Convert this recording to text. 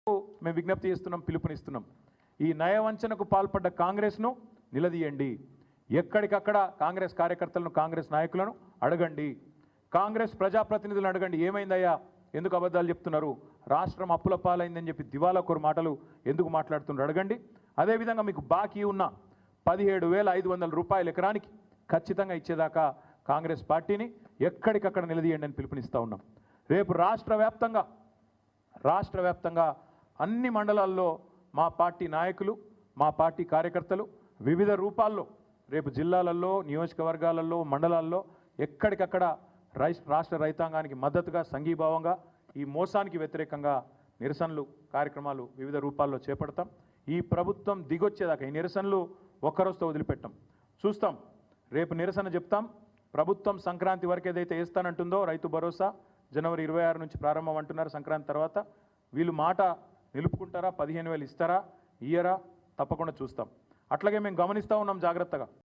మేము విజ్ఞప్తి చేస్తున్నాం, పిలుపునిస్తున్నాం. ఈ నయవంచనకు పాల్పడ్డ కాంగ్రెస్ను నిలదీయండి. ఎక్కడికక్కడ కాంగ్రెస్ కార్యకర్తలను, కాంగ్రెస్ నాయకులను అడగండి. కాంగ్రెస్ ప్రజాప్రతినిధులను అడగండి, ఏమైందయ్యా, ఎందుకు అబద్ధాలు చెప్తున్నారు, రాష్ట్రం అప్పుల పాలైందని చెప్పి దివాలాకోరు మాటలు ఎందుకు మాట్లాడుతున్నారు అడగండి. అదేవిధంగా మీకు బాకీ ఉన్న 17,500 రూపాయల ఎకరానికి ఖచ్చితంగా ఇచ్చేదాకా కాంగ్రెస్ పార్టీని ఎక్కడికక్కడ నిలదీయండి అని పిలుపునిస్తూ ఉన్నాం. రేపు రాష్ట్ర వ్యాప్తంగా అన్ని మండలాల్లో మా పార్టీ నాయకులు, మా పార్టీ కార్యకర్తలు వివిధ రూపాల్లో రేపు జిల్లాలలో, నియోజకవర్గాలలో, మండలాల్లో ఎక్కడికక్కడ రాష్ట్ర రైతాంగానికి మద్దతుగా, సంఘీభావంగా ఈ మోసానికి వ్యతిరేకంగా నిరసనలు కార్యక్రమాలు వివిధ రూపాల్లో చేపడతాం. ఈ ప్రభుత్వం దిగొచ్చేదాకా ఈ నిరసనలు ఒక్కరోజుతో వదిలిపెట్టాం. చూస్తాం, రేపు నిరసన చెప్తాం. ప్రభుత్వం సంక్రాంతి వరకు ఏదైతే వేస్తానంటుందో రైతు భరోసా జనవరి 26 నుంచి ప్రారంభం అంటున్నారు. సంక్రాంతి తర్వాత వీళ్ళు మాట నిలుపుకుంటారా, 15,000 ఇస్తారా, ఇయ్యరా, తప్పకుండా చూస్తాం. అట్లాగే మేము గమనిస్తూ ఉన్నాం జాగ్రత్తగా.